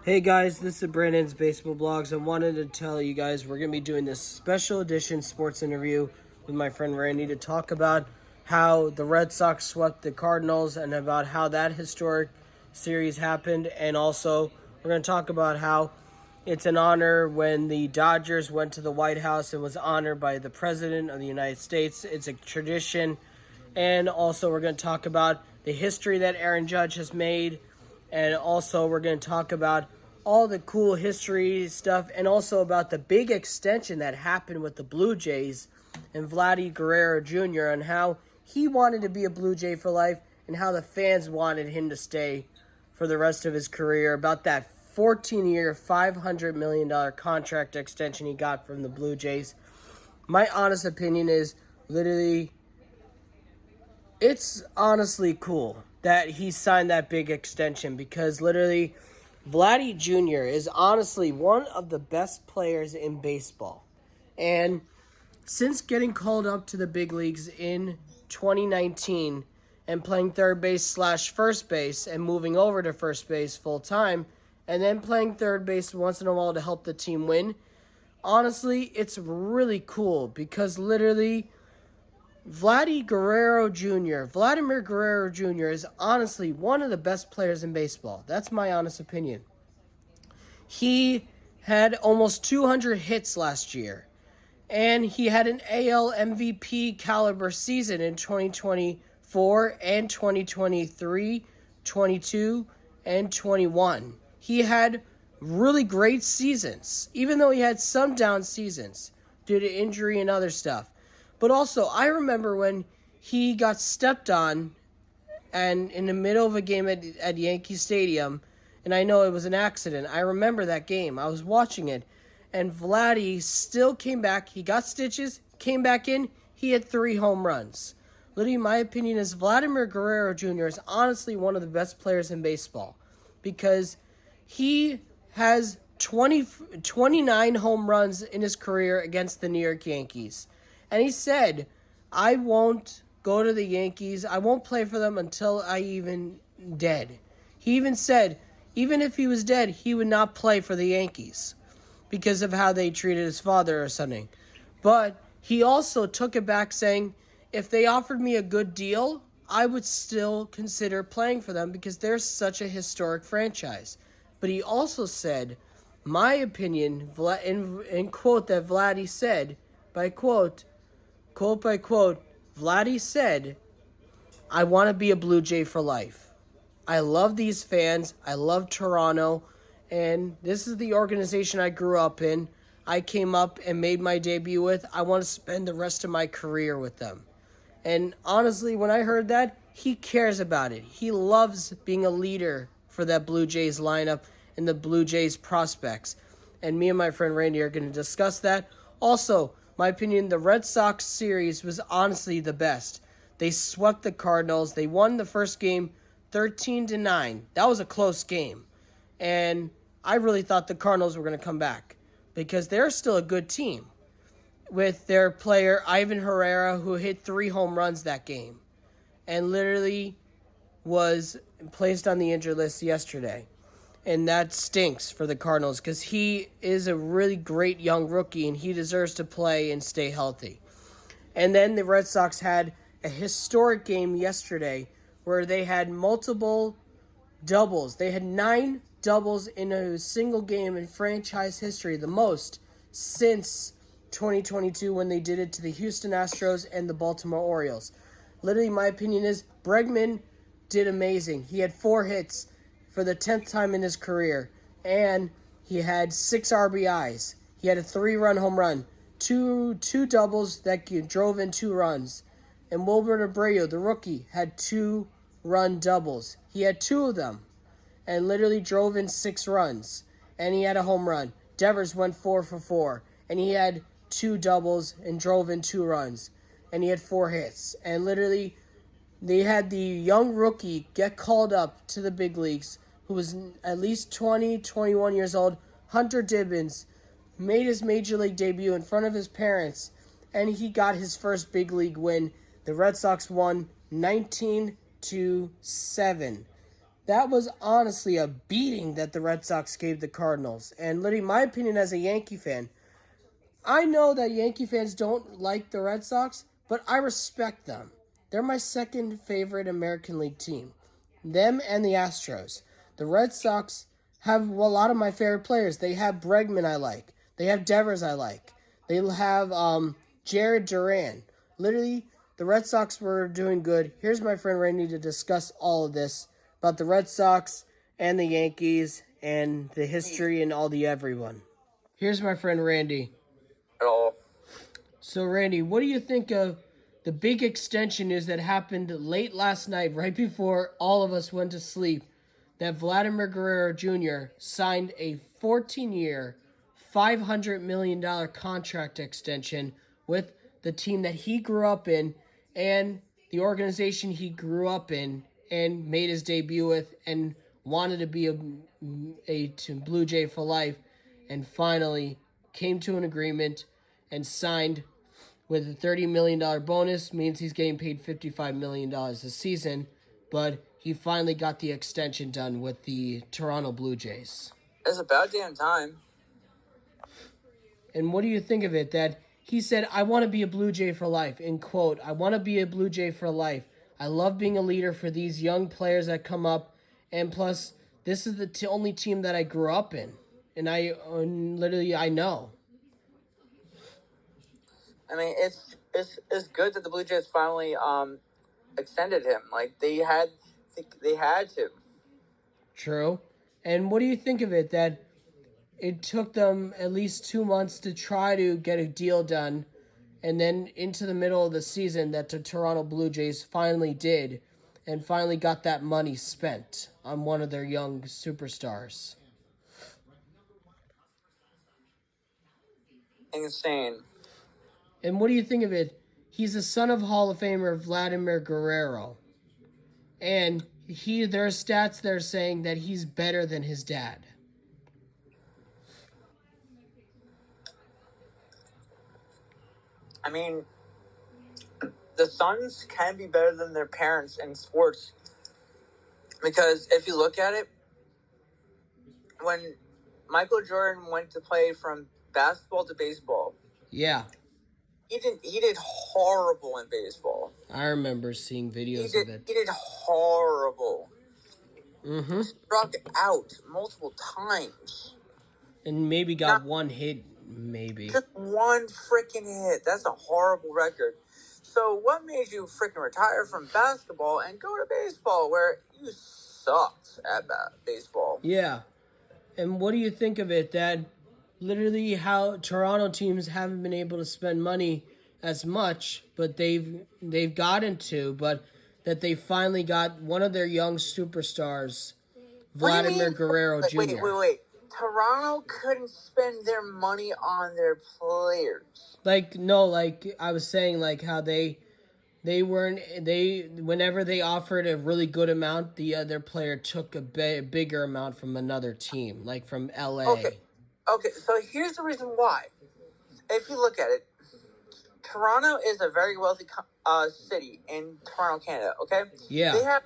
Hey guys, this is Brandon's Baseball Blogs. I wanted to tell you guys we're going to be doing this special edition sports interview with my friend Randy to talk about how the Red Sox swept the Cardinals and about how that historic series happened. And also, we're going to talk about how it's an honor when the Dodgers went to the White House and was honored by the President of the United States. It's a tradition. And also, we're going to talk about the history that Aaron Judge has made. And also, we're going to talk about all the cool history stuff and also about the big extension that happened with the Blue Jays and Vladimir Guerrero Jr. and how he wanted to be a Blue Jay for life and how the fans wanted him to stay for the rest of his career. About that 14-year, $500 million contract extension he got from the Blue Jays. My honest opinion is literally, it's honestly cool that he signed that big extension because literally Vladdy Jr. is honestly one of the best players in baseball. And since getting called up to the big leagues in 2019 and playing third base / first base and moving over to first base full time and then playing third base once in a while to help the team win, honestly, it's really cool because literally Vladimir Guerrero Jr. is honestly one of the best players in baseball. That's my honest opinion. He had almost 200 hits last year, and he had an AL MVP caliber season in 2024 and 2023, 22, and 21. He had really great seasons, even though he had some down seasons due to injury and other stuff. But also, I remember when he got stepped on and in the middle of a game at Yankee Stadium, and I know it was an accident. I remember that game. I was watching it, and Vladdy still came back. He got stitches, came back in. He had 3 home runs. Literally, my opinion is Vladimir Guerrero Jr. is honestly one of the best players in baseball because he has 29 home runs in his career against the New York Yankees. And he said, I won't go to the Yankees. I won't play for them until I even dead. He even said, even if he was dead, he would not play for the Yankees because of how they treated his father or something. But he also took it back saying, if they offered me a good deal, I would still consider playing for them because they're such a historic franchise. But he also said, my opinion, in quote that Vladdy said, by quote by quote, Vladdy said, I want to be a Blue Jay for life. I love these fans. I love Toronto. And this is the organization I grew up in. I came up and made my debut with. I want to spend the rest of my career with them. And honestly, when I heard that, he cares about it. He loves being a leader for that Blue Jays lineup and the Blue Jays prospects. And me and my friend Randy are going to discuss that. Also, my opinion, the Red Sox series was honestly the best. They swept the Cardinals. They won the first game 13-9. That was a close game. And I really thought the Cardinals were going to come back because they're still a good team with their player Ivan Herrera, who hit 3 home runs that game and literally was placed on the injured list yesterday. And that stinks for the Cardinals because he is a really great young rookie and he deserves to play and stay healthy. And then the Red Sox had a historic game yesterday where they had multiple doubles. They had 9 doubles in a single game in franchise history, the most since 2022 when they did it to the Houston Astros and the Baltimore Orioles. Literally, my opinion is Bregman did amazing. He had 4 hits for the 10th time in his career, and he had 6 RBIs. He had a 3-run home run, two doubles that drove in 2 runs. And Wilber Abreu, the rookie, had 2-run doubles. He had 2 of them and literally drove in 6 runs. And he had a home run. Devers went 4 for 4, and he had 2 doubles and drove in 2 runs. And he had 4 hits. And literally, they had the young rookie get called up to the big leagues, who was at least 20, 21 years old. Hunter Dibbins made his major league debut in front of his parents, and he got his first big league win. The Red Sox won 19-7. that was honestly a beating that the Red Sox gave the Cardinals. And literally, my opinion as a Yankee fan, I know that Yankee fans don't like the Red Sox, but I respect them. They're my second favorite American League team. Them and the Astros. The Red Sox have a lot of my favorite players. They have Bregman I like. They have Devers I like. They have Jared Duran. Literally, the Red Sox were doing good. Here's my friend Randy to discuss all of this about the Red Sox and the Yankees and the history and all the everyone. Here's my friend Randy. Hello. So, Randy, what do you think of the big extension news that happened late last night, right before all of us went to sleep, that Vladimir Guerrero Jr. signed a 14-year, $500 million contract extension with the team that he grew up in and the organization he grew up in and made his debut with and wanted to be a Blue Jay for life, and finally came to an agreement and signed with a $30 million bonus. Means he's getting paid $55 million a season, but he finally got the extension done with the Toronto Blue Jays. It's about damn time. And what do you think of it that he said, I want to be a Blue Jay for life, in quote, I want to be a Blue Jay for life. I love being a leader for these young players that come up, and plus, this is the only team that I grew up in, and I know. I mean, it's good that the Blue Jays finally extended him. Like they had to. True. And what do you think of it that it took them at least 2 months to try to get a deal done, and then into the middle of the season that the Toronto Blue Jays finally did, and finally got that money spent on one of their young superstars? Insane. And what do you think of it? He's the son of Hall of Famer Vladimir Guerrero. And there are stats that are saying that he's better than his dad. I mean, the sons can be better than their parents in sports. Because if you look at it, when Michael Jordan went to play from basketball to baseball, yeah, he did horrible in baseball. I remember seeing videos of it. He did horrible. Mm-hmm. Struck out multiple times. And maybe got one hit, maybe. Just one freaking hit. That's a horrible record. So what made you freaking retire from basketball and go to baseball where you sucked at baseball? Yeah. And what do you think of it that literally how Toronto teams haven't been able to spend money as much, but they've gotten to, but that they finally got one of their young superstars, Vladimir Guerrero Jr. Wait. Toronto couldn't spend their money on their players. I was saying, how whenever they offered a really good amount, the other player took a bigger amount from another team, like from LA. Okay, so here's the reason why. If you look at it, Toronto is a very wealthy city in Toronto, Canada, okay? Yeah. They have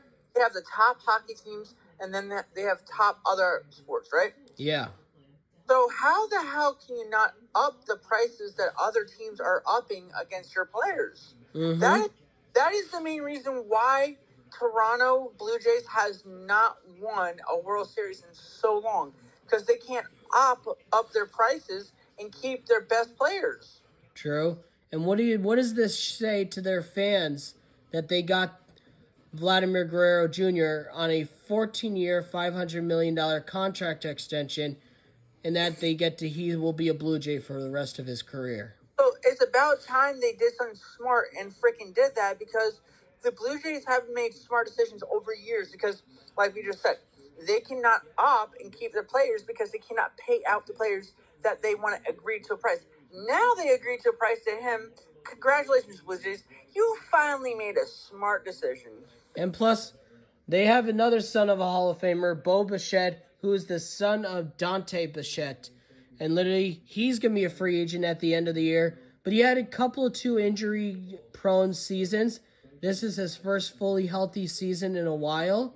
the top hockey teams, and then they have top other sports, right? Yeah. So how the hell can you not up the prices that other teams are upping against your players? Mm-hmm. That is the main reason why Toronto Blue Jays has not won a World Series in so long, because they can't up their prices and keep their best players. True. And what does this say to their fans that they got Vladimir Guerrero Jr. on a 14-year, $500 million contract extension, and that he will be a Blue Jay for the rest of his career? So it's about time they did something smart and freaking did that, because the Blue Jays haven't made smart decisions over years, because, like we just said, they cannot up and keep their players because they cannot pay out the players that they want to agree to a price. Now they agreed to a price to him. Congratulations, Blue Jays. You finally made a smart decision. And plus, they have another son of a Hall of Famer, Bo Bichette, who is the son of Dante Bichette. And literally, he's going to be a free agent at the end of the year. But he had a couple of 2 injury-prone seasons. This is his first fully healthy season in a while.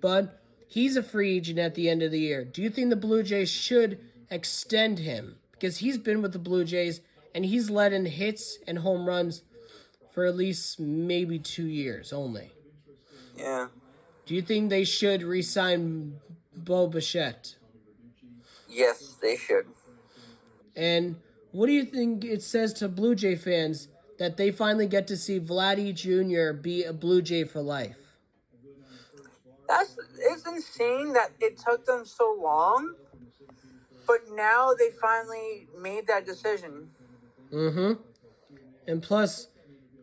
But He's a free agent at the end of the year. Do you think the Blue Jays should extend him? Because he's been with the Blue Jays, and he's led in hits and home runs for at least maybe 2 years only. Yeah. Do you think they should re-sign Bo Bichette? Yes, they should. And what do you think it says to Blue Jay fans that they finally get to see Vladdy Jr. be a Blue Jay for life? It's insane that it took them so long, but now they finally made that decision. Mm-hmm. And plus,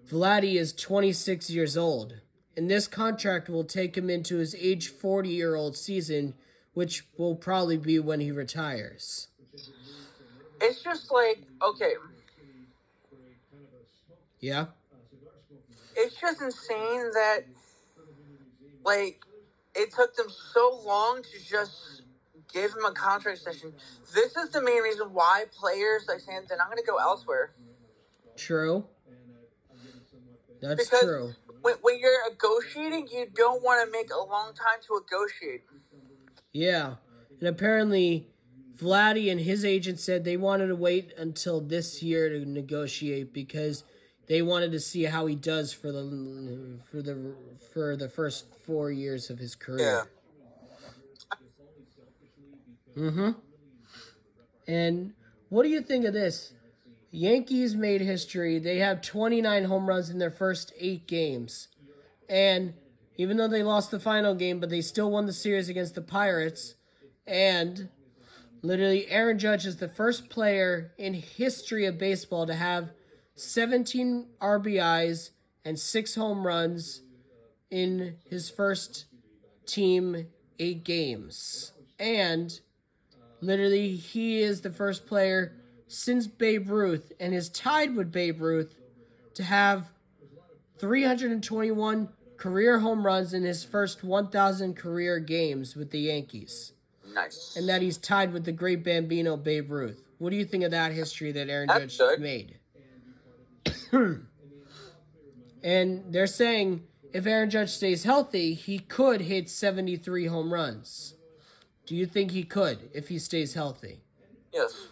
Vladdy is 26 years old, and this contract will take him into his age 40-year-old season, which will probably be when he retires. It's just like, okay. Yeah? It's just insane that, like, it took them so long to just give him a contract extension. This is the main reason why players like Stanton, they're not going to go elsewhere. True. That's because true. When you're negotiating, you don't want to make a long time to negotiate. Yeah. And apparently, Vladdy and his agent said they wanted to wait until this year to negotiate because they wanted to see how he does for the first 4 years of his career. Yeah. Mm-hmm. And what do you think of this? Yankees made history. They have 29 home runs in their first 8 games. And even though they lost the final game, but they still won the series against the Pirates. And literally, Aaron Judge is the first player in history of baseball to have 17 RBIs and 6 home runs in his first team 8 games. And literally, he is the first player since Babe Ruth and is tied with Babe Ruth to have 321 career home runs in his first 1,000 career games with the Yankees. Nice. And that he's tied with the great Bambino Babe Ruth. What do you think of that history that Aaron That's Judge good. made? And they're saying if Aaron Judge stays healthy, he could hit 73 home runs. Do you think he could if he stays healthy? Yes,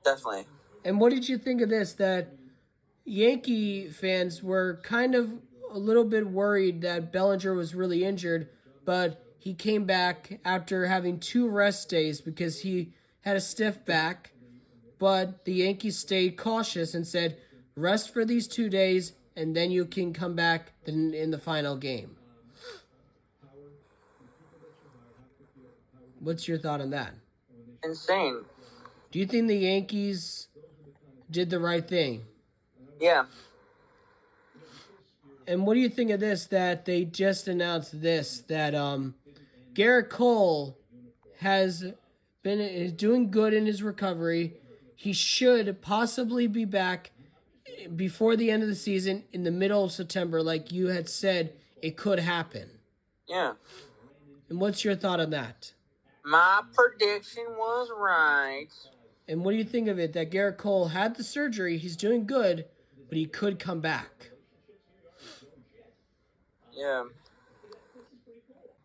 definitely. And what did you think of this, that Yankee fans were kind of a little bit worried that Bellinger was really injured, but he came back after having 2 rest days because he had a stiff back, but the Yankees stayed cautious and said, rest for these 2 days, and then you can come back in the final game. What's your thought on that? Insane. Do you think the Yankees did the right thing? Yeah. And what do you think of this, that they just announced this, that Garrett Cole is doing good in his recovery. He should possibly be back before the end of the season in the middle of September, like you had said it could happen. Yeah. And what's your thought on that? My prediction was right. And what do you think of it, that Garrett Cole had the surgery, he's doing good, but he could come back? Yeah.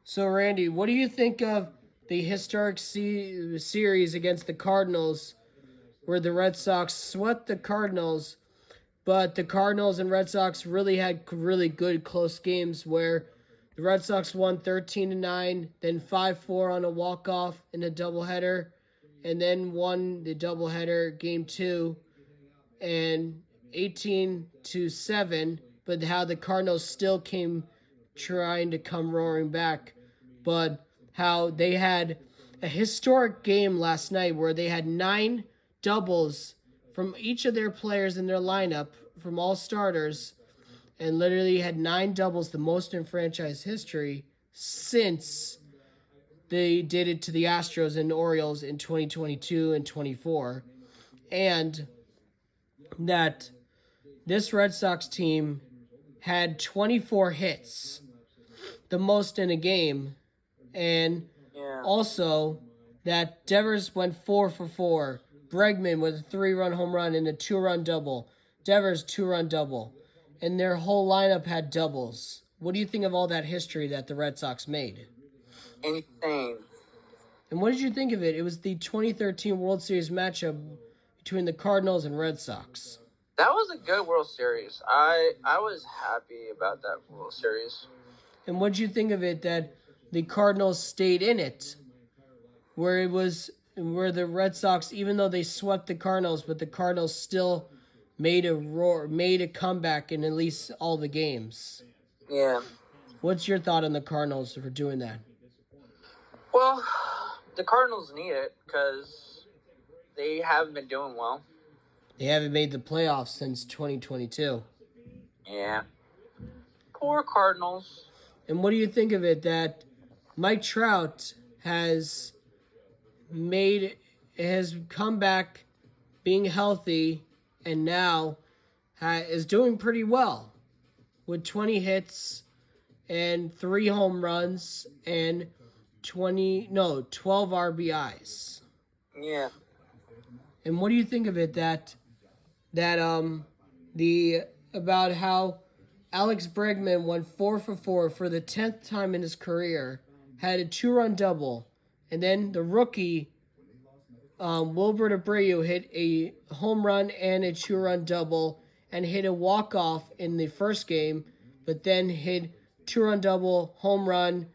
So, Randy, what do you think of the historic series against the Cardinals where the Red Sox swept the Cardinals, but the Cardinals and Red Sox really had really good close games where the Red Sox won 13-9, then 5-4 on a walk-off in a doubleheader, and then won the doubleheader game 2 and 18-7, but how the Cardinals still came trying to come roaring back, but how they had a historic game last night where they had 9 doubles from each of their players in their lineup from all starters, and literally had 9 doubles, the most in franchise history since they did it to the Astros and Orioles in 2022 and 24. And that this Red Sox team had 24 hits, the most in a game, and also that Devers went 4 for 4. Bregman with a 3-run home run and a 2-run double. Devers 2-run double. And their whole lineup had doubles. What do you think of all that history that the Red Sox made? insane. And what did you think of it? It was the 2013 World Series matchup between the Cardinals and Red Sox. That was a good World Series. I was happy about that World Series. And what did you think of it that the Cardinals stayed in it, where the Red Sox, even though they swept the Cardinals, but the Cardinals still made a comeback in at least all the games. Yeah. What's your thought on the Cardinals for doing that? Well, the Cardinals need it because they haven't been doing well. They haven't made the playoffs since 2022. Yeah. Poor Cardinals. And what do you think of it that Mike Trout has come back being healthy and now is doing pretty well with 20 hits and 3 home runs and 12 RBIs. Yeah. And what do you think of it about how Alex Bregman went 4 for 4 for the 10th time in his career, had a 2-run double, and then the rookie Wilbert Abreu hit a home run and a 2-run double and hit a walk-off in the first game, but then hit 2-run double, home run,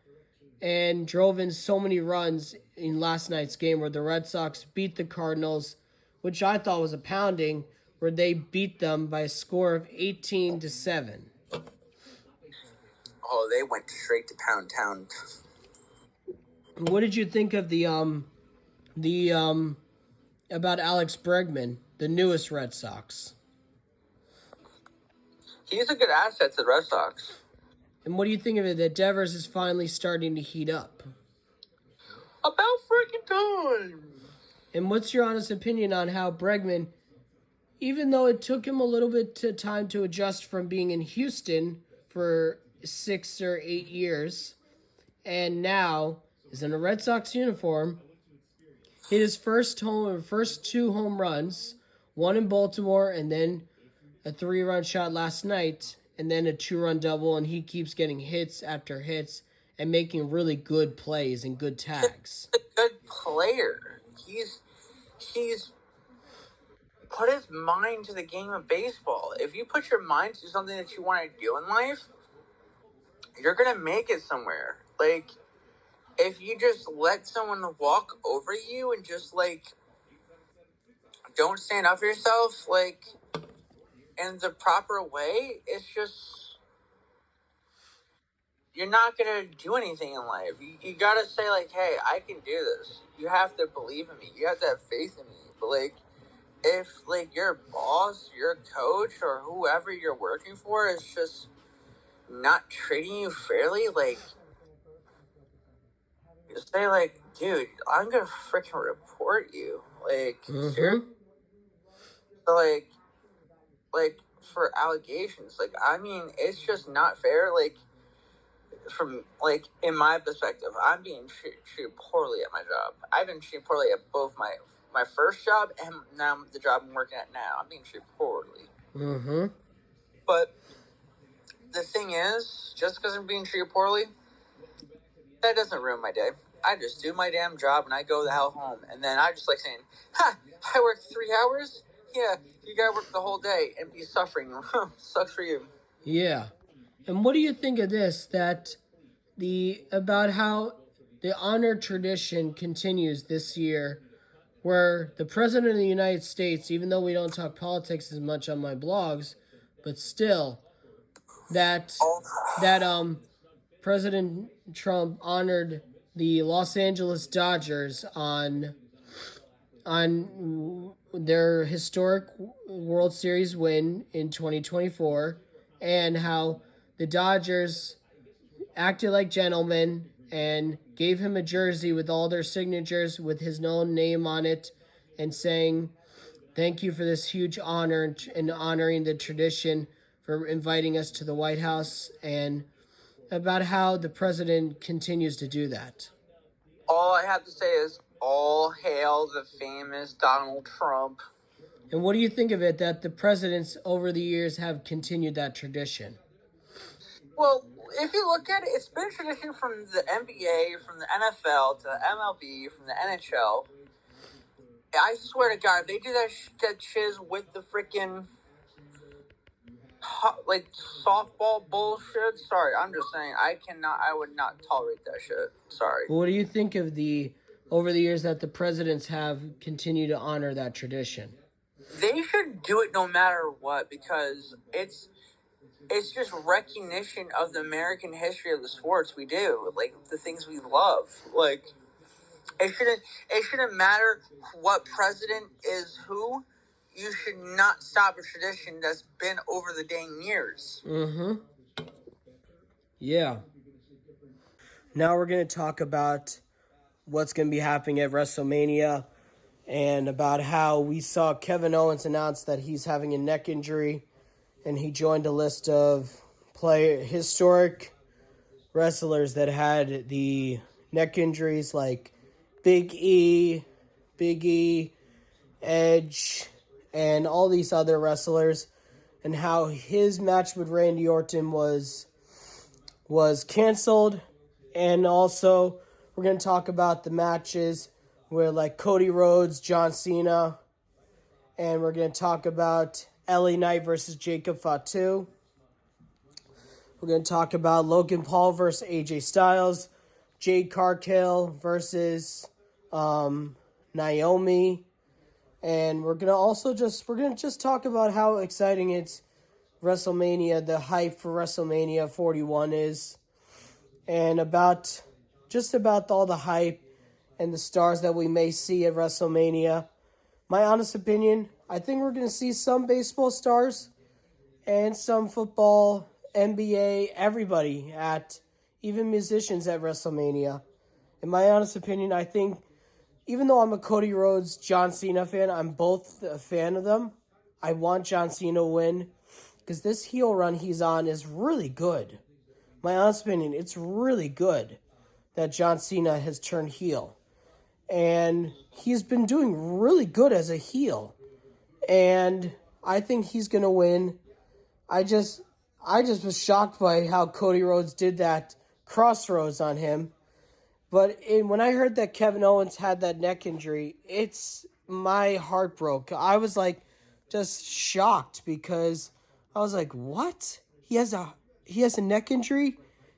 and drove in so many runs in last night's game where the Red Sox beat the Cardinals, which I thought was a pounding, where they beat them by a score of 18-7. Oh, they went straight to Pound Town. What did you think of about Alex Bregman, the newest Red Sox? He's a good asset to the Red Sox. And what do you think of it that Devers is finally starting to heat up? About freaking time. And what's your honest opinion on how Bregman, even though it took him a little bit of time to adjust from being in Houston for 6 or 8 years, and now is in a Red Sox uniform, hit his first 2 home runs, one in Baltimore and then a 3-run shot last night, and then a 2-run double, and he keeps getting hits after hits and making really good plays and good tags. He's a good player. He's put his mind to the game of baseball. If you put your mind to something that you want to do in life, you're going to make it somewhere. Like, if you just let someone walk over you and just, like, don't stand up for yourself, like, in the proper way, it's just, you're not going to do anything in life. You got to say, like, hey, I can do this. You have to believe in me. You have to have faith in me. But, like, if, like, your boss, your coach, or whoever you're working for is just not treating you fairly, like, just say, like, dude, I'm gonna freaking report you. Like, seriously? So, like, for allegations, like, I mean, it's just not fair. Like, from, like, in my perspective, I'm being treated poorly at my job. I've been treated poorly at both my first job and now the job I'm working at now. I'm being treated poorly. But the thing is, just because I'm being treated poorly, that doesn't ruin my day. I just do my damn job and I go the hell home. And then I just like saying, ha, I worked 3 hours? Yeah, you gotta work the whole day and be suffering. Sucks for you. Yeah. And what do you think of this, about how the honor tradition continues this year, where the President of the United States, even though we don't talk politics as much on my blogs, but still, that President Trump honored the Los Angeles Dodgers on their historic World Series win in 2024, and how the Dodgers acted like gentlemen and gave him a jersey with all their signatures with his own name on it, and saying thank you for this huge honor and honoring the tradition for inviting us to the White House, and about how the president continues to do that. All I have to say is, all hail the famous Donald Trump. And what do you think of it that the presidents over the years have continued that tradition? Well, if you look at it, it's been a tradition from the NBA, from the NFL to the MLB, from the NHL. I swear to God, if they do that shiz with the freaking like softball bullshit. Sorry, I'm just saying I would not tolerate that shit. Sorry. What do you think of over the years that the presidents have continued to honor that tradition? They should do it no matter what, because it's just recognition of the American history of the sports we do, like the things we love. Like it shouldn't matter what president is who. You should not stop a tradition that's been over the dang years. Mm-hmm. Yeah. Now we're going to talk about what's going to be happening at Wrestlemania and about how we saw Kevin Owens announce that he's having a neck injury, and he joined a list of historic wrestlers that had the neck injuries, like Big E, Edge, and all these other wrestlers, and how his match with Randy Orton was canceled. And also, we're going to talk about the matches where, like, Cody Rhodes, John Cena, and we're going to talk about LA Knight versus Jacob Fatu. We're going to talk about Logan Paul versus AJ Styles, Jade Cargill versus Naomi. And we're gonna just talk about how exciting it's WrestleMania, the hype for WrestleMania 41 is, and about all the hype and the stars that we may see at WrestleMania. My honest opinion, I think we're gonna see some baseball stars and some football, NBA, everybody even musicians at WrestleMania. In my honest opinion, I think, even though I'm a Cody Rhodes, John Cena fan, I'm both a fan of them. I want John Cena to win because this heel run he's on is really good. My honest opinion, it's really good that John Cena has turned heel. And he's been doing really good as a heel. And I think he's going to win. I just was shocked by how Cody Rhodes did that crossroads on him. But when I heard that Kevin Owens had that neck injury, my heart broke. I was like just shocked because I was like, what? He has a neck injury,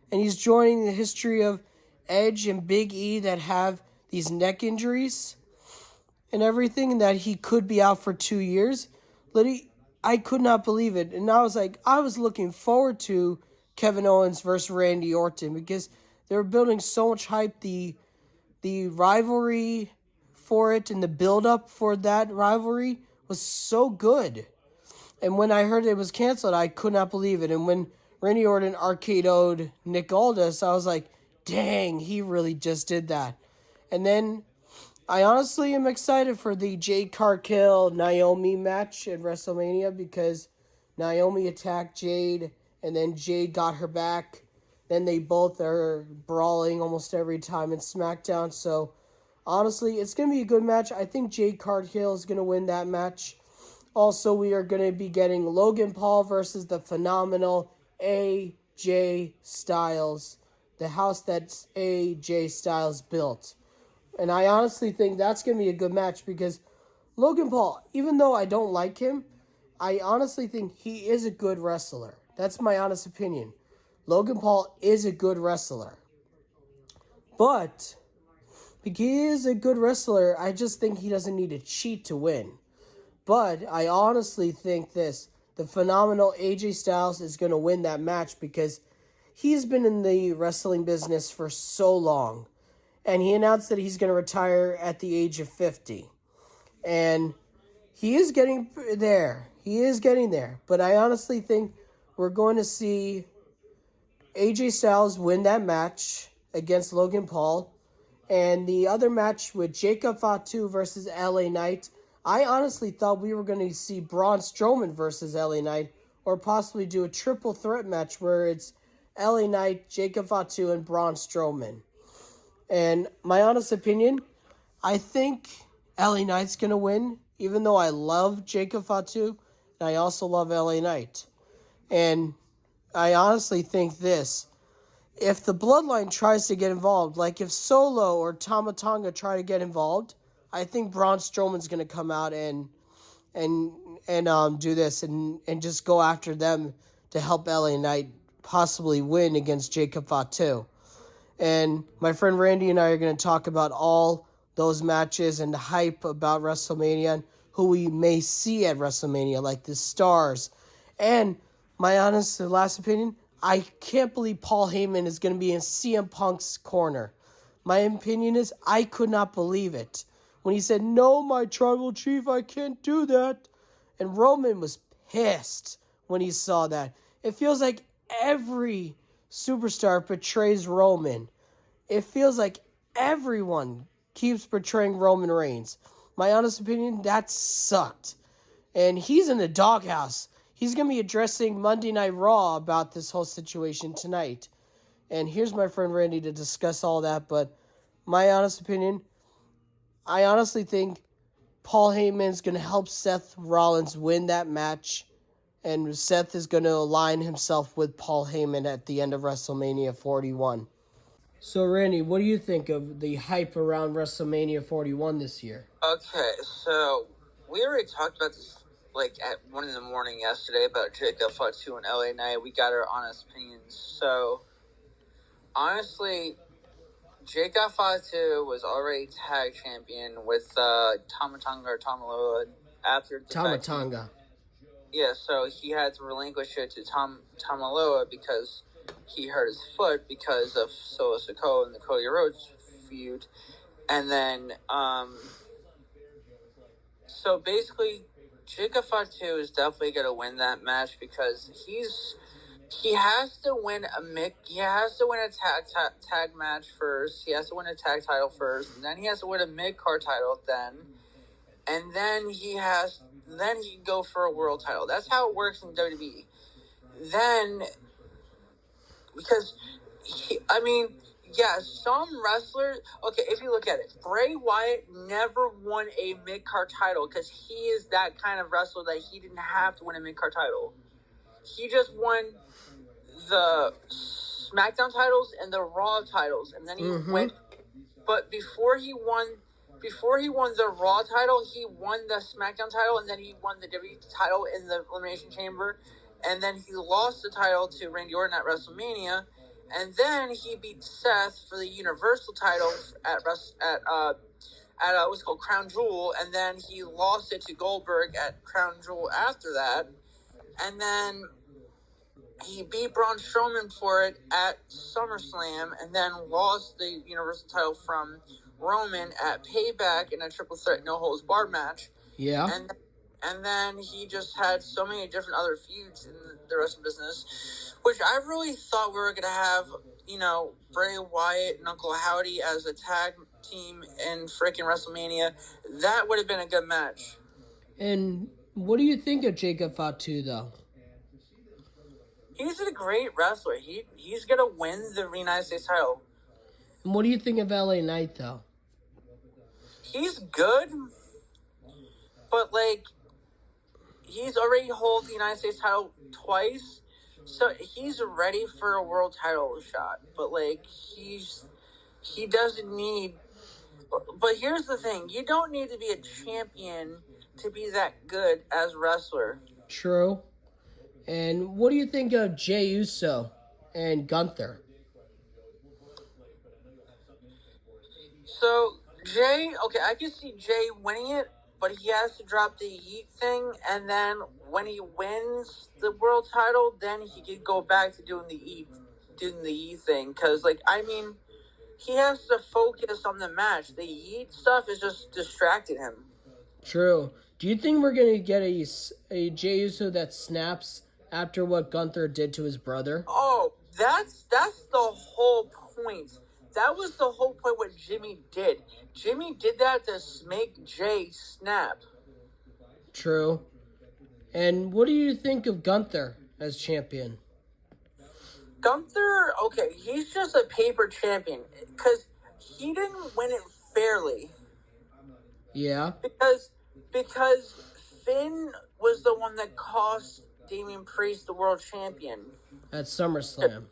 and he's joining the history of Edge and Big E that have these neck injuries and everything, and that he could be out for 2 years. I could not believe it. And I was looking forward to Kevin Owens versus Randy Orton because they were building so much hype. The rivalry for it and the build-up for that rivalry was so good. And when I heard it was canceled, I could not believe it. And when Randy Orton RKO'd Nick Aldis, I was like, dang, he really just did that. And then I honestly am excited for the Jade Cargill-Naomi match at WrestleMania because Naomi attacked Jade, and then Jade got her back. Then they both are brawling almost every time in SmackDown. So, honestly, it's going to be a good match. I think Jade Cargill is going to win that match. Also, we are going to be getting Logan Paul versus the phenomenal AJ Styles, the house that AJ Styles built. And I honestly think that's going to be a good match because Logan Paul, even though I don't like him, I honestly think he is a good wrestler. That's my honest opinion. Logan Paul is a good wrestler. But because he is a good wrestler, I just think he doesn't need to cheat to win. But I honestly think the phenomenal AJ Styles is going to win that match because he's been in the wrestling business for so long. And he announced that he's going to retire at the age of 50. And he is getting there. But I honestly think we're going to see AJ Styles win that match against Logan Paul. And the other match with Jacob Fatu versus LA Knight, I honestly thought we were going to see Braun Strowman versus LA Knight, or possibly do a triple threat match where it's LA Knight, Jacob Fatu, and Braun Strowman. And my honest opinion, I think LA Knight's going to win, even though I love Jacob Fatu, and I also love LA Knight. And I honestly think this. If the Bloodline tries to get involved, like if Solo or Tama Tonga try to get involved, I think Braun Strowman's going to come out and do this and just go after them to help LA Knight possibly win against Jacob Fatu. And my friend Randy and I are going to talk about all those matches and the hype about WrestleMania and who we may see at WrestleMania, like the stars. And my honest last opinion, I can't believe Paul Heyman is going to be in CM Punk's corner. My opinion is I could not believe it. When he said, "No, my tribal chief, I can't do that." And Roman was pissed when he saw that. It feels like every superstar portrays Roman. It feels like everyone keeps portraying Roman Reigns. My honest opinion, that sucked. And he's in the doghouse. He's going to be addressing Monday Night Raw about this whole situation tonight. And here's my friend Randy to discuss all that. But my honest opinion, I honestly think Paul Heyman's going to help Seth Rollins win that match. And Seth is going to align himself with Paul Heyman at the end of WrestleMania 41. So, Randy, what do you think of the hype around WrestleMania 41 this year? Okay, so we already talked about this like at 1 in the morning yesterday about Jacob Fatu and LA Knight. We got our honest opinions. So, honestly, Jacob Fatu was already tag champion with Tama Tonga or Tamaloa after the Tama Tonga. Yeah, so he had to relinquish it to Tamaloa because he hurt his foot because of Solo Sikoa and the Cody Rhodes feud. And then, so basically, Jacob Fatu is definitely going to win that match because he has to win a tag match first. He has to win a tag title first, and then he has to win a mid-card title and then he can go for a world title. That's how it works in WWE. Then, because some wrestlers. Okay, if you look at it, Bray Wyatt never won a mid-card title because he is that kind of wrestler that he didn't have to win a mid-card title. He just won the SmackDown titles and the Raw titles, and then he went. But before he won the Raw title, he won the SmackDown title, and then he won the WWE title in the Elimination Chamber, and then he lost the title to Randy Orton at WrestleMania, and then he beat Seth for the Universal title at what's called Crown Jewel, and then he lost it to Goldberg at Crown Jewel after that, and then he beat Braun Strowman for it at SummerSlam, and then lost the Universal title from Roman at Payback in a triple threat no holds barred match. Yeah. And then he just had so many different other feuds in the wrestling business, which I really thought we were going to have, Bray Wyatt and Uncle Howdy as a tag team in freaking WrestleMania. That would have been a good match. And what do you think of Jacob Fatu, though? He's a great wrestler. He's going to win the United States title. And what do you think of LA Knight, though? He's good, but, he's already held the United States title twice, so he's ready for a world title shot. But, he doesn't need... But here's the thing. You don't need to be a champion to be that good as a wrestler. True. And what do you think of Jey Uso and Gunther? So, Jey, I can see Jey winning it, but he has to drop the Yeet thing, and then when he wins the world title, then he can go back to doing the Yeet thing, because, he has to focus on the match. The Yeet stuff is just distracting him. True. Do you think we're going to get a Jey Uso that snaps after what Gunther did to his brother? Oh, that's the whole point. That was the whole point what Jimmy did. Jimmy did that to make Jey snap. True. And what do you think of Gunther as champion? Gunther, he's just a paper champion because he didn't win it fairly. Yeah. Because Finn was the one that cost Damian Priest the world champion. At SummerSlam.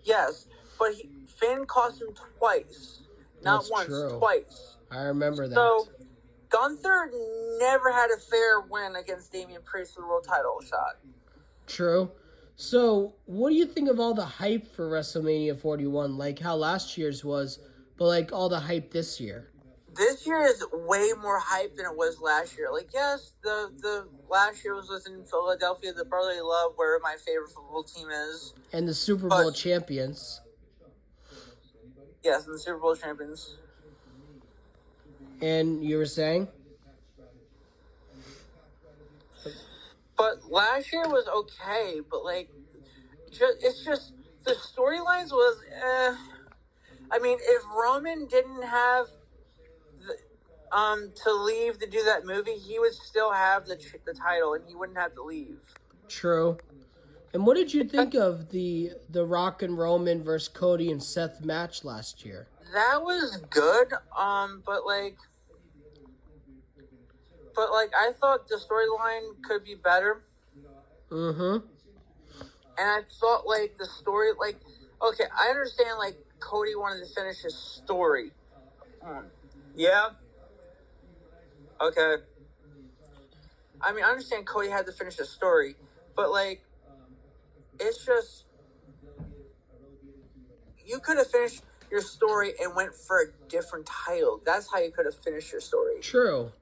Yes, but Finn cost him twice. Not That's once, true. twice. I remember that. So, Gunther never had a fair win against Damian Priest for the world title shot. True. So, what do you think of all the hype for WrestleMania 41? Like how last year's was, but like all the hype this year. This year is way more hype than it was last year. Like, yes, the last year was in Philadelphia, the Brotherly Love, where my favorite football team is. And the Super Bowl champions. Yes, and the Super Bowl champions. And you were saying? But last year was okay, but like, it's just the storylines was. I mean, if Roman didn't have to leave to do that movie, he would still have the title, and he wouldn't have to leave. True. And what did you think of the Rock and Roman versus Cody and Seth match last year? That was good. But I thought the storyline could be better. Mm-hmm. And I thought the story, okay, I understand Cody wanted to finish his story. Yeah. Okay. I mean, I understand Cody had to finish his story, but it's just, you could have finished your story and went for a different title. That's how you could have finished your story. True.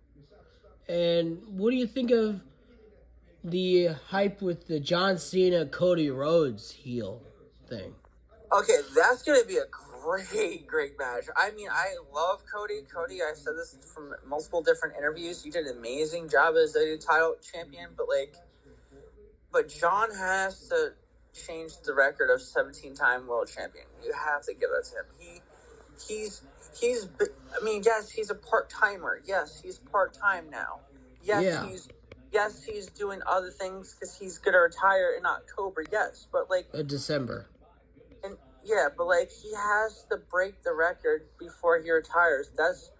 And what do you think of the hype with the John Cena Cody Rhodes heel thing? Okay, that's going to be a great match. I mean, I love Cody. Cody, I said this from multiple different interviews. You did an amazing job as a title champion, but John has to change the record of 17-time world champion. You have to give that to him. He's I mean, yes, he's a part-timer. Yes, he's part-time now. Yes, yeah. He's doing other things because he's going to retire in October. Yes, but December. And yeah, but he has to break the record before he retires. That's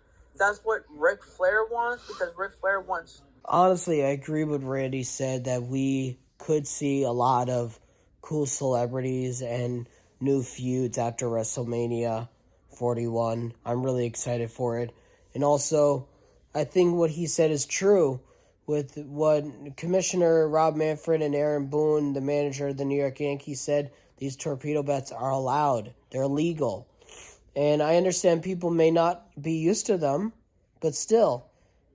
what Ric Flair wants, because Ric Flair wants. Honestly, I agree with Randy said that we could see a lot of cool celebrities and new feuds after WrestleMania 41. I'm really excited for it. And also, I think what he said is true with what Commissioner Rob Manfred and Aaron Boone, the manager of the New York Yankees, said. These torpedo bets are allowed. They're legal. And I understand people may not be used to them, but still,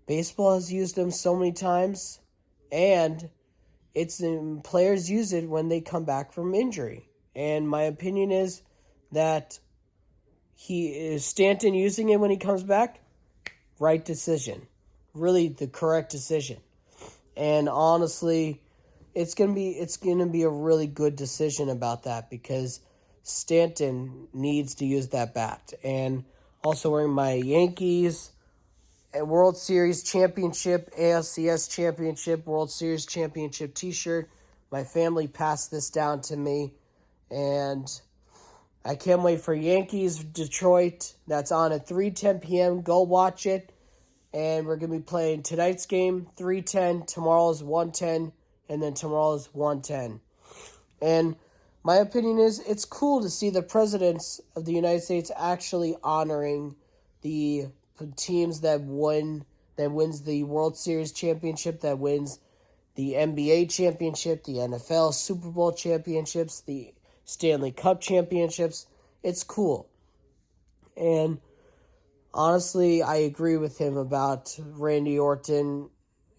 baseball has used them so many times, and players use it when they come back from injury. And my opinion is that Stanton using it when he comes back, right decision. Really the correct decision. And honestly, it's gonna be a really good decision about that, because Stanton needs to use that bat. And also wearing my Yankees and World Series Championship, ALCS Championship, World Series Championship t-shirt. My family passed this down to me, and I can't wait for Yankees Detroit. That's on at 3:10 p.m. Go watch it. And we're going to be playing tonight's game, 3:10, tomorrow's 1:10, and then tomorrow's 1:10. And my opinion is it's cool to see the presidents of the United States actually honoring the teams that wins the World Series championship, that wins the NBA championship, the NFL Super Bowl championships, the Stanley Cup championships. It's cool. And honestly, I agree with him about Randy Orton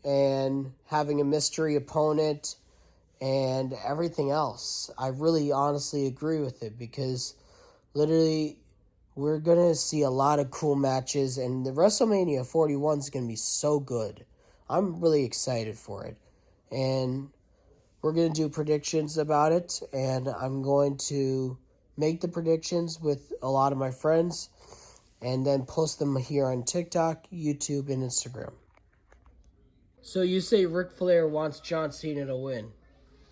and having a mystery opponent and everything else. I really honestly agree with it, because literally we're going to see a lot of cool matches, and the WrestleMania 41 is going to be so good. I'm really excited for it. And we're going to do predictions about it, and I'm going to make the predictions with a lot of my friends and then post them here on TikTok, YouTube, and Instagram. So you say Ric Flair wants John Cena to win?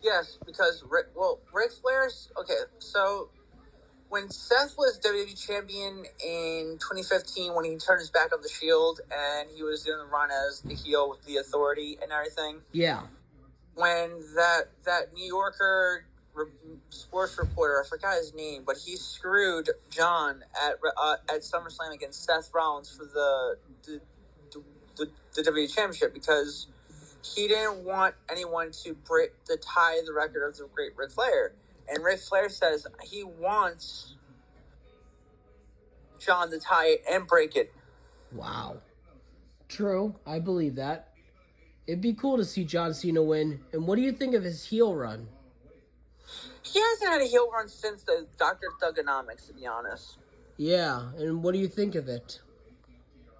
Yes, because Ric Flair's okay. So when Seth was WWE champion in 2015, when he turned his back on the Shield and he was doing the run as the heel with the Authority and everything. Yeah. when that New Yorker sports reporter, I forgot his name, but he screwed John at SummerSlam against Seth Rollins for the WWE Championship because he didn't want anyone to tie the record of the great Ric Flair. And Ric Flair says he wants John to tie it and break it. Wow. True. I believe that. It'd be cool to see John Cena win. And what do you think of his heel run? He hasn't had a heel run since the Dr. Thugonomics, to be honest. Yeah, and what do you think of it?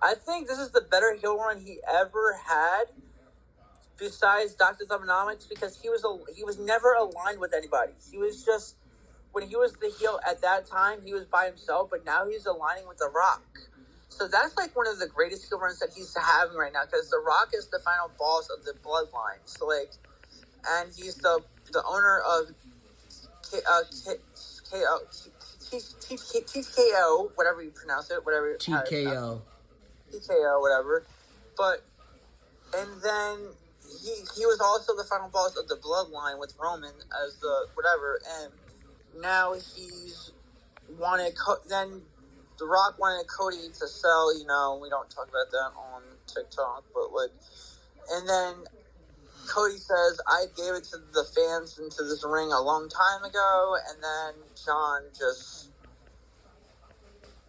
I think this is the better heel run he ever had, besides Dr. Thugonomics, because he was never aligned with anybody. He was just, when he was the heel at that time, he was by himself, but now he's aligning with The Rock. So that's like one of the greatest heel runs that he's having right now, because The Rock is the final boss of the bloodline. So and he's the owner of TKO, whatever you pronounce it, whatever TKO, whatever. But and then he was also the final boss of the bloodline with Roman as the whatever, and now he's then The Rock wanted Cody to sell. We don't talk about that on TikTok, but and then Cody says, I gave it to the fans into this ring a long time ago, and then John just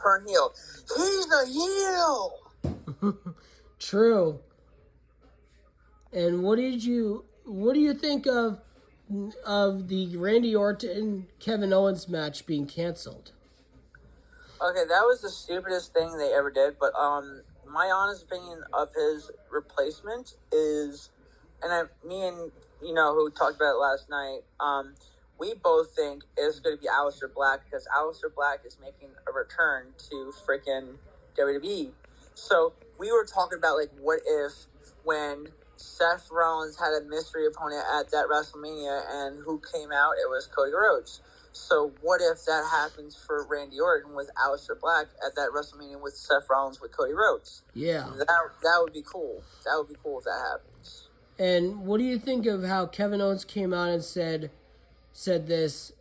turned heel. He's a heel! True. And what do you think of the Randy Orton Kevin Owens match being canceled? Okay, that was the stupidest thing they ever did, but my honest opinion of his replacement is, and me and who talked about it last night, we both think it's going to be Aleister Black, because Aleister Black is making a return to freaking WWE. So we were talking about what if when Seth Rollins had a mystery opponent at that WrestleMania, and who came out? It was Cody Rhodes. So what if that happens for Randy Orton with Aleister Black at that WrestleMania with Seth Rollins with Cody Rhodes? Yeah. That would be cool. That would be cool if that happens. And what do you think of how Kevin Owens came out and said this,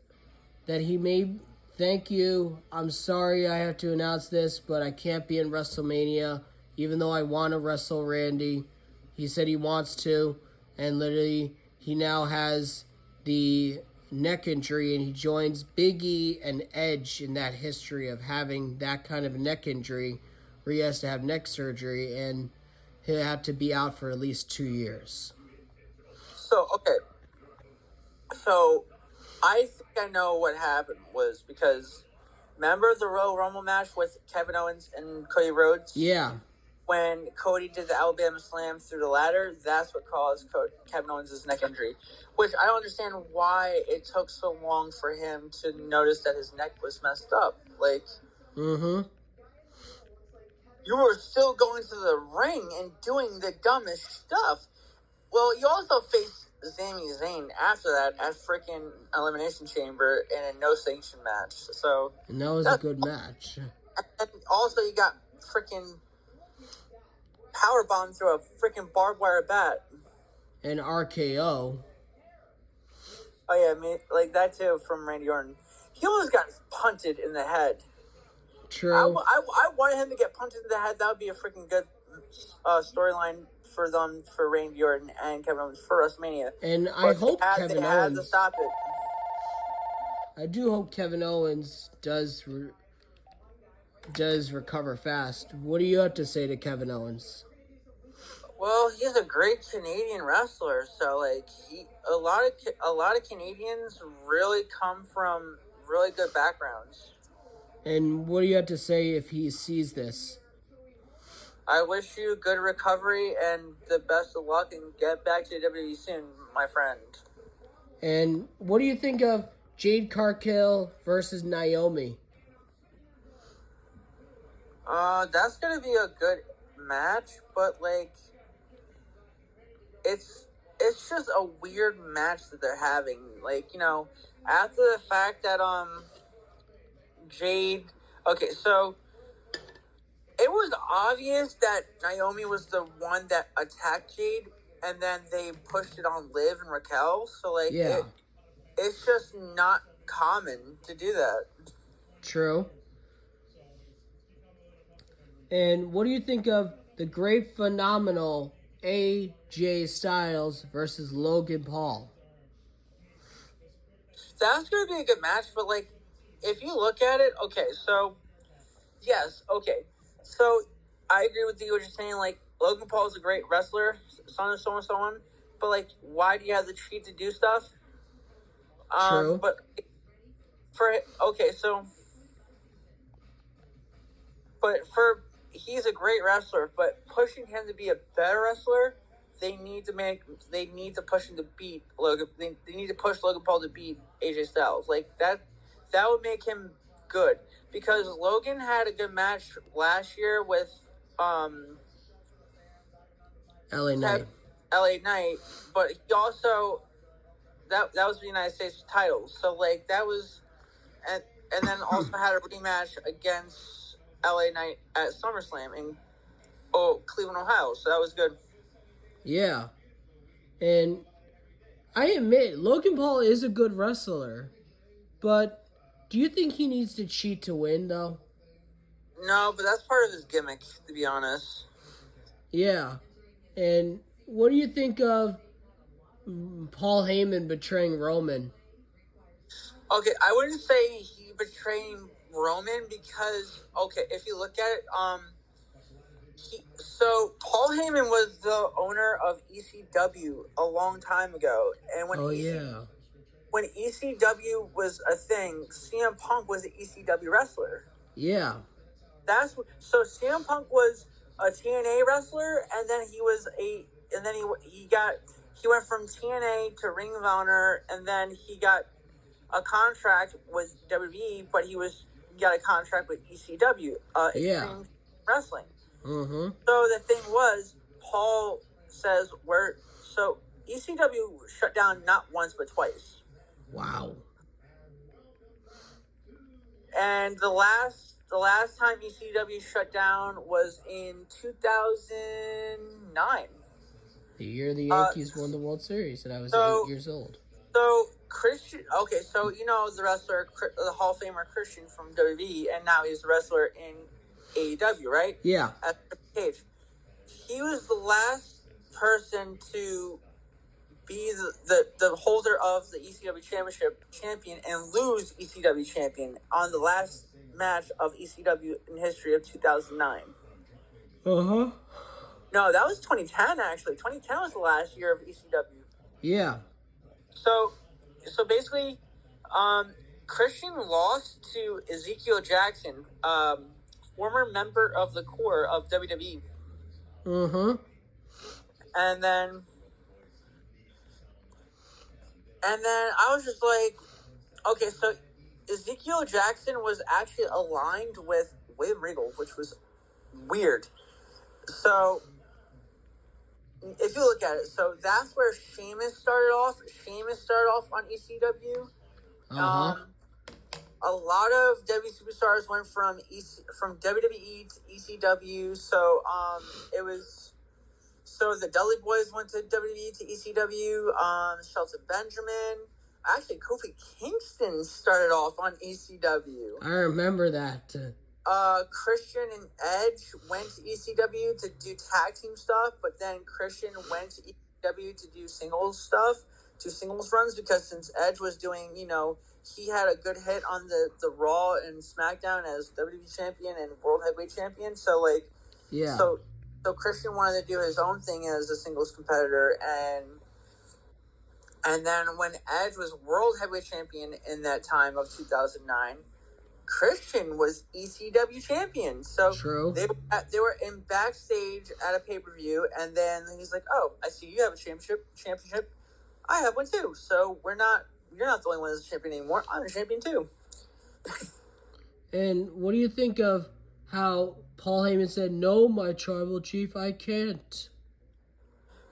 that he made, thank you, I'm sorry I have to announce this, but I can't be in WrestleMania, even though I want to wrestle Randy. He said he wants to, and literally he now has the neck injury, and he joins Big E and Edge in that history of having that kind of neck injury where he has to have neck surgery, and he'll have to be out for at least 2 years. So, okay. So, I think I know what happened was because, remember the Royal Rumble match with Kevin Owens and Cody Rhodes? Yeah. When Cody did the Alabama Slam through the ladder, that's what caused Kevin Owens' neck injury. Which I don't understand why it took so long for him to notice that his neck was messed up. Mm-hmm. You were still going to the ring and doing the dumbest stuff. Well, you also faced Sami Zayn after that at freaking Elimination Chamber in a no-sanction match. So, and that was a good match. And also you got freaking powerbomb through a freaking barbed wire bat. And RKO. Oh yeah, I mean, that too from Randy Orton. He almost got punted in the head. True. I wanted him to get punted in the head. That would be a freaking good storyline for them, for Randy Orton and Kevin Owens for WrestleMania. And I hope Kevin Owens. Had to stop it. I do hope Kevin Owens does recover fast. What do you have to say to Kevin Owens? Well, he's a great Canadian wrestler. So a lot of Canadians really come from really good backgrounds. And what do you have to say if he sees this? I wish you good recovery and the best of luck, and get back to WWE soon, my friend. And what do you think of Jade Cargill versus Naomi? That's gonna be a good match, but it's just a weird match that they're having. After the fact that Jade. Okay, so it was obvious that Naomi was the one that attacked Jade and then they pushed it on Liv and Raquel. So like, Yeah. it's just not common to do that. True. And what do you think of the great, phenomenal AJ Styles versus Logan Paul? That's going to be a good match, but like, if you look at it, okay, so yes, okay, so I agree with you what you're saying. Like, Logan Paul is a great wrestler, so on and so on and so on. But like, why do you have the cheat to do stuff? True. But for he's a great wrestler, but pushing him to be a better wrestler, they need to push him to beat Logan. They need to push Logan Paul to beat AJ Styles. Like that would make him good, because Logan had a good match last year with LA Knight. LA Knight, but he also that was the United States title. So like that was and then also had a rematch against LA Knight at SummerSlam in Cleveland, Ohio. So that was good. Yeah. And I admit, Logan Paul is a good wrestler. But do you think he needs to cheat to win, though? No, but that's part of his gimmick, to be honest. Yeah. And what do you think of Paul Heyman betraying Roman? Okay, I wouldn't say he betrayed Roman because, okay, if you look at it, so Paul Heyman was the owner of ECW a long time ago, and when when ECW was a thing, CM Punk was an ECW wrestler. Yeah. So CM Punk was a TNA wrestler, and then he went from TNA to Ring of Honor, and then he got a contract with WWE, but he got a contract with ECW, Extreme Wrestling. Mm-hmm. So the thing was, Paul says so ECW shut down not once but twice. Wow. And the last time ECW shut down was in 2009. The year the Yankees won the World Series, and I was 8 years old. So Christian, okay, so you know the wrestler, the Hall of Famer Christian from WWE, and now he's a wrestler in AEW, right? Yeah. At the cage. He was the last person to be the holder of the ECW Championship champion and lose ECW champion on the last match of ECW in history of 2009. Uh-huh. No, that was 2010 actually. 2010 was the last year of ECW. Yeah. So basically, Christian lost to Ezekiel Jackson, former member of the core of WWE. Mm-hmm. And then I was just like, okay, so Ezekiel Jackson was actually aligned with William Regal, which was weird. So if you look at it, so that's where Sheamus started off. Sheamus started off on ECW. Uh-huh. A lot of WWE superstars went from WWE to ECW. So the Dudley Boys went to WWE to ECW. Shelton Benjamin. Actually, Kofi Kingston started off on ECW. I remember that. Christian and Edge went to ECW to do tag team stuff, but then Christian went to ECW to do singles runs, because since Edge was doing, he had a good hit on the Raw and SmackDown as WWE champion and World Heavyweight champion. So So Christian wanted to do his own thing as a singles competitor, and then when Edge was World Heavyweight champion in that time of 2009, Christian was ECW champion. So True. They were in backstage at a pay-per-view, and then he's like, "Oh, I see you have a championship. I have one too. So you're not the only one that's a champion anymore. I'm a champion too." And what do you think of how Paul Heyman said, "No, my tribal chief, I can't"?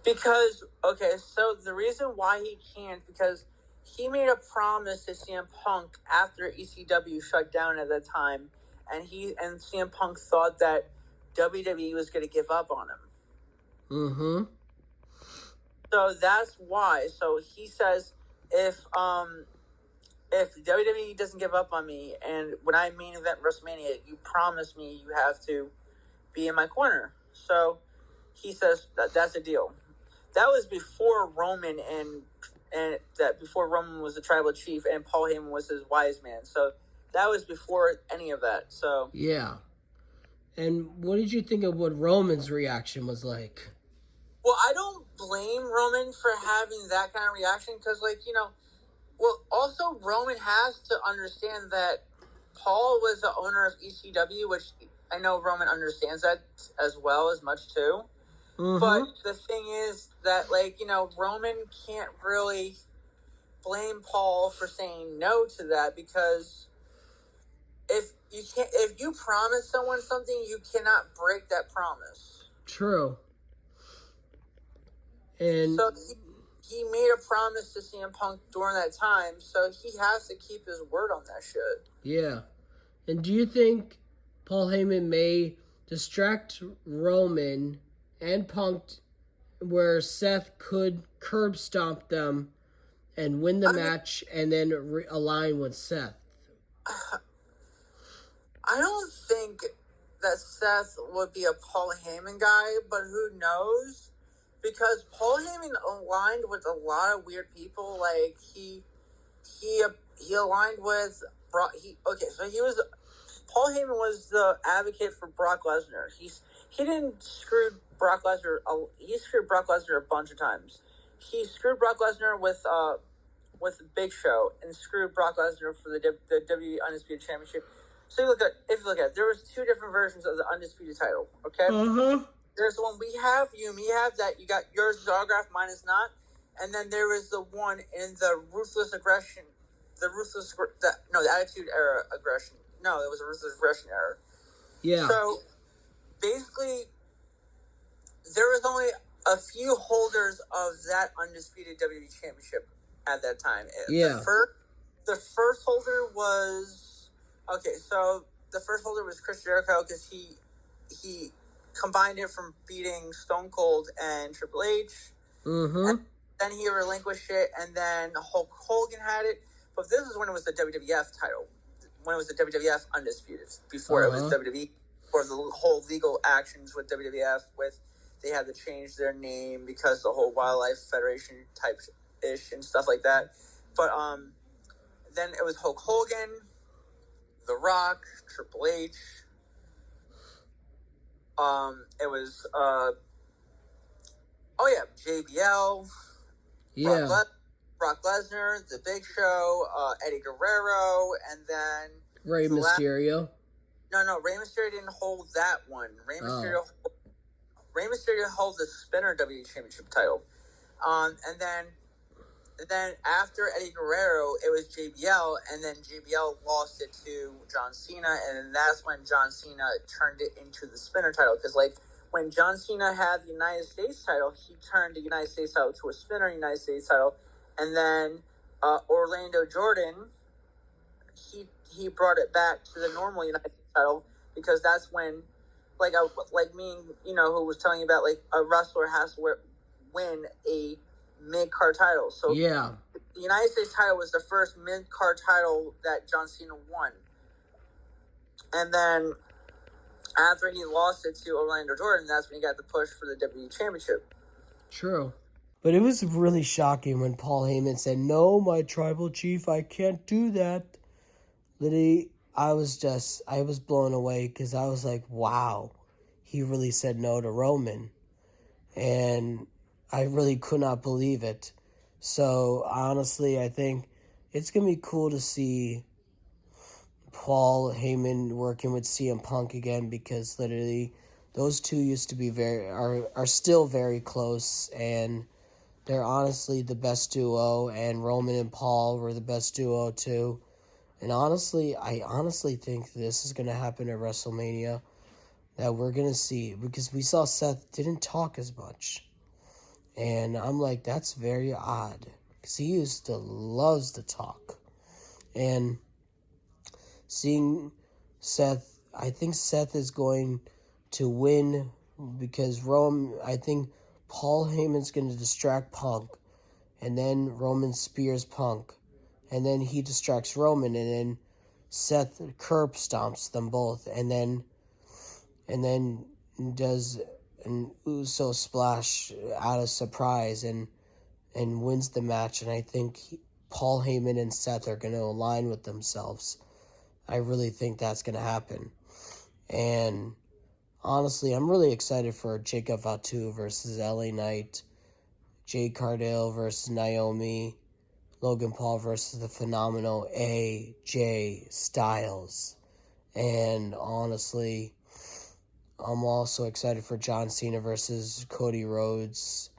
Because, okay, so the reason why he can't, because he made a promise to CM Punk after ECW shut down at that time, and CM Punk thought that WWE was going to give up on him. Mm-hmm. So that's why. So he says if WWE doesn't give up on me, and when I main event WrestleMania, you promise me you have to be in my corner. So he says that's a deal. That was before Roman and that before Roman was the tribal chief and Paul Heyman was his wise man. So that was before any of that. So Yeah. And what did you think of what Roman's reaction was like? well, I don't blame Roman for having that kind of reaction because, like, well, also Roman has to understand that Paul was the owner of ECW, which I know Roman understands that as well as much too. Mm-hmm. But the thing is that, like, Roman can't really blame Paul for saying no to that because if you promise someone something, you cannot break that promise. True. And so he made a promise to CM Punk during that time, so he has to keep his word on that shit. yeah. And do you think Paul Heyman may distract Roman and Punk where Seth could curb stomp them and win the match and then align with Seth? I don't think that Seth would be a Paul Heyman guy, but who knows? Because Paul Heyman aligned with a lot of weird people. Like he aligned with Brock. Paul Heyman was the advocate for Brock Lesnar. He didn't screw Brock Lesnar. He screwed Brock Lesnar a bunch of times. He screwed Brock Lesnar with Big Show and screwed Brock Lesnar for the WWE Undisputed Championship. So if you look at it, there was two different versions of the Undisputed title. Okay. There's the one we have. You have that. You got yours is autographed, mine is not. And then there is the one in the Ruthless Aggression, the Attitude Era aggression. No, it was a Ruthless Aggression era. Yeah. So basically, there was only a few holders of that Undisputed WWE Championship at that time. Yeah. The first holder was So the first holder was Chris Jericho because he combined it from beating Stone Cold and Triple H. Mm-hmm. And then he relinquished it, and then Hulk Hogan had it. But this is when it was the WWF title, when it was the WWF Undisputed, before it was WWE, for the whole legal actions with WWF, they had to change their name because the whole Wildlife Federation type ish and stuff like that. But then it was Hulk Hogan, The Rock, Triple H. It was JBL, Yeah. Brock Lesnar, The Big Show, Eddie Guerrero, and then Rey Mysterio. No, Rey Mysterio didn't hold that one. Rey Mysterio held the Spinner WWE Championship title. And then after Eddie Guerrero, it was JBL, and then JBL lost it to John Cena, and then that's when John Cena turned it into the Spinner title. Because, like, when John Cena had the United States title, he turned the United States title to a Spinner United States title, and then Orlando Jordan, he brought it back to the normal United States title, because that's when, like me, who was telling you about, like, a wrestler has to win a mid-card title. So yeah, the United States title was the first mid-card title that John Cena won. And then after he lost it to Orlando Jordan, that's when he got the push for the WWE Championship. True. But it was really shocking when Paul Heyman said, "No, my tribal chief, I can't do that." Literally, I was blown away because I was like, wow, he really said no to Roman. And I really could not believe it. So, honestly, I think it's going to be cool to see Paul Heyman working with CM Punk again, because literally those two used to be are still very close, and they're honestly the best duo, and Roman and Paul were the best duo too. And honestly, I think this is going to happen at WrestleMania, that we're going to see, because we saw Seth didn't talk as much. And I'm like, that's very odd, because he loves to talk. And seeing Seth, I think Seth is going to win, because I think Paul Heyman's going to distract Punk, and then Roman spears Punk, and then he distracts Roman, and then Seth curb stomps them both, and then does an Uso splash out of surprise and wins the match. And I think Paul Heyman and Seth are going to align with themselves. I really think that's going to happen. And honestly, I'm really excited for Jacob Fatu versus LA Knight, Jade Cargill versus Naomi, Logan Paul versus the phenomenal AJ Styles. And honestly, I'm also excited for John Cena versus Cody Rhodes.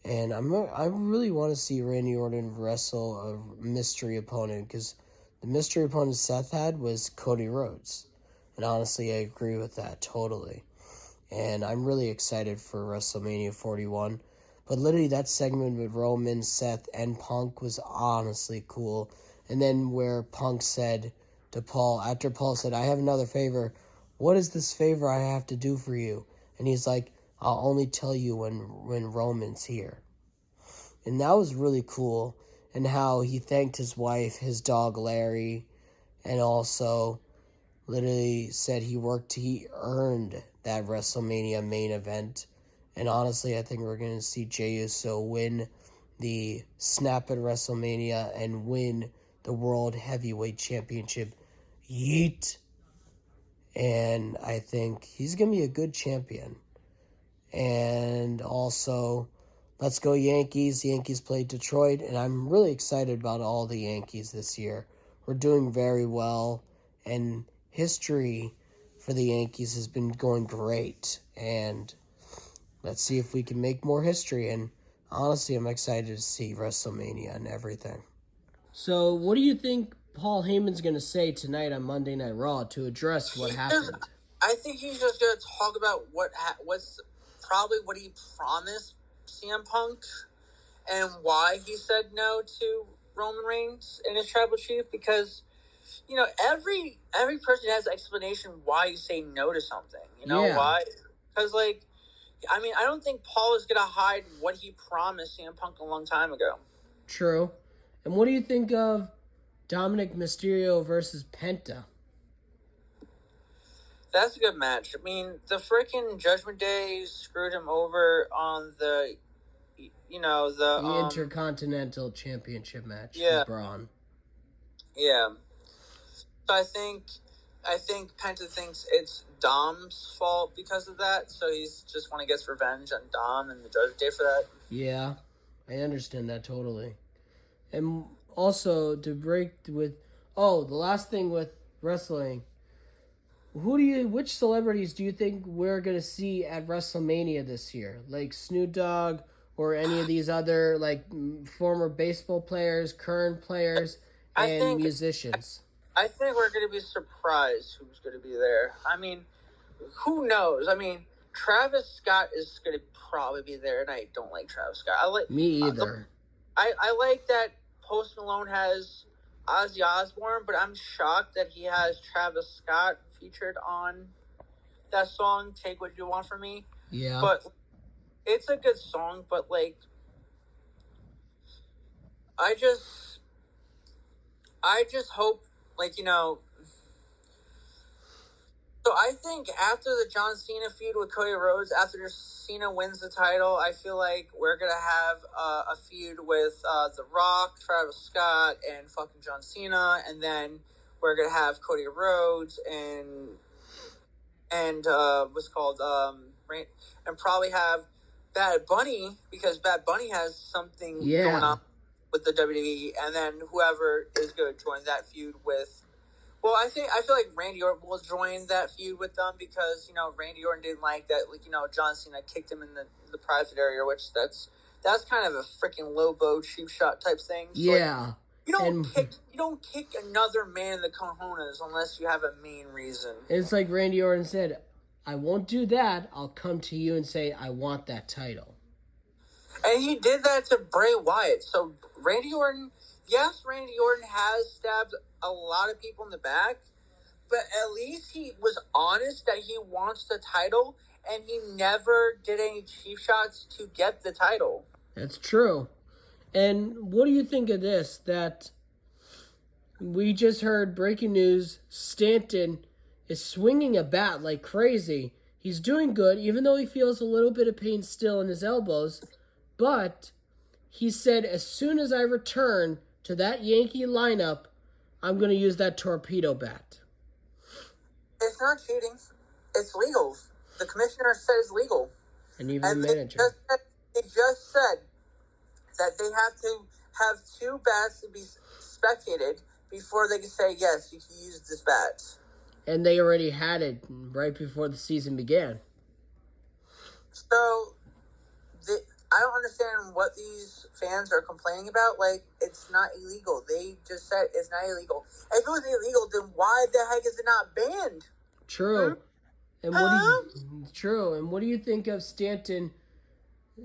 And I really want to see Randy Orton wrestle a mystery opponent, because the mystery opponent Seth had was Cody Rhodes. And honestly, I agree with that totally. And I'm really excited for WrestleMania 41. But literally that segment with Roman, Seth, and Punk was honestly cool. And then where Punk said to Paul, after Paul said, I have another favor. What is this favor I have to do for you? And he's like, I'll only tell you when Roman's here. And that was really cool. And how he thanked his wife, his dog Larry, and also literally said he earned that WrestleMania main event. And honestly, I think we're going to see Jey Uso win the snap at WrestleMania and win the World Heavyweight Championship. Yeet. And I think he's going to be a good champion. And also, let's go Yankees. The Yankees played Detroit, and I'm really excited about all the Yankees this year. We're doing very well, and history for the Yankees has been going great. And let's see if we can make more history. And honestly, I'm excited to see WrestleMania and everything. So, what do you think Paul Heyman's going to say tonight on Monday Night Raw to address what happened? I think he's just going to talk about what's probably what he promised CM Punk and why he said no to Roman Reigns and his tribal chief, because every person has an explanation why you say no to something. Why? Because I don't think Paul is going to hide what he promised CM Punk a long time ago. True. And what do you think of Dominic Mysterio versus Penta? That's a good match. I mean, the freaking Judgment Day screwed him over on the Intercontinental Championship match with Braun. Yeah. So I think Penta thinks it's Dom's fault because of that, so he's just want to get revenge on Dom and the Judgment Day for that. Yeah, I understand that totally. And also, to break with... Oh, the last thing with wrestling. Which celebrities do you think we're going to see at WrestleMania this year? Like Snoop Dogg or any of these other, former baseball players, current players, and musicians? I think we're going to be surprised who's going to be there. I mean, who knows? I mean, Travis Scott is going to probably be there, and I don't like Travis Scott. Me either. I like that Post Malone has Ozzy Osbourne, but I'm shocked that he has Travis Scott featured on that song, Take What You Want From Me. Yeah. But it's a good song, but I just hope, so I think after the John Cena feud with Cody Rhodes, after Cena wins the title, I feel like we're going to have a feud with The Rock, Travis Scott, and fucking John Cena, and then we're going to have Cody Rhodes and what's called, and probably have Bad Bunny, because Bad Bunny has something going on with the WWE, and then whoever is going to join that feud with... Well, I feel like Randy Orton will join that feud with them, because Randy Orton didn't like that. John Cena kicked him in the private area, which that's kind of a freaking low blow, cheap shot type thing. So, yeah, you don't kick another man in the cojones unless you have a main reason. It's like Randy Orton said, "I won't do that. I'll come to you and say I want that title." And he did that to Bray Wyatt. So Randy Orton has stabbed a lot of people in the back, but at least he was honest that he wants the title, and he never did any cheap shots to get the title. That's true. And what do you think of this? That we just heard breaking news, Stanton is swinging a bat like crazy. He's doing good, even though he feels a little bit of pain still in his elbows. But he said, as soon as I return to that Yankee lineup, I'm going to use that torpedo bat. It's not cheating. It's legal. The commissioner said it's legal. And even the manager. They just said that they have to have 2 bats to be spectated before they can say, yes, you can use this bat. And they already had it right before the season began. So, I don't understand what these fans are complaining about. Like, it's not illegal. They just said it's not illegal. If it was illegal, then why the heck is it not banned? True. And what do you think of Stanton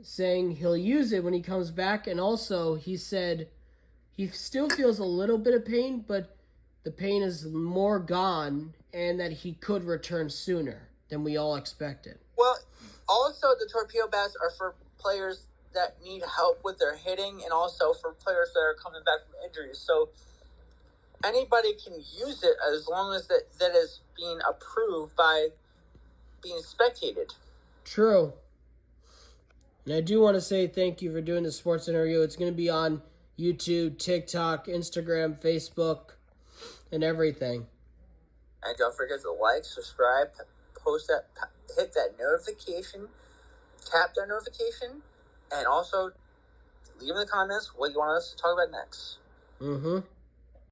saying he'll use it when he comes back? And also, he said he still feels a little bit of pain, but the pain is more gone, and that he could return sooner than we all expected. Well, also the torpedo bats are for players that need help with their hitting, and also for players that are coming back from injuries. So anybody can use it as long as that is being approved by being spectated. True. And I do want to say thank you for doing the sports interview. It's going to be on YouTube, TikTok, Instagram, Facebook, and everything. And don't forget to like, subscribe, post that, hit that notification, tap that notification, and also leave in the comments what you want us to talk about next. Mm-hmm.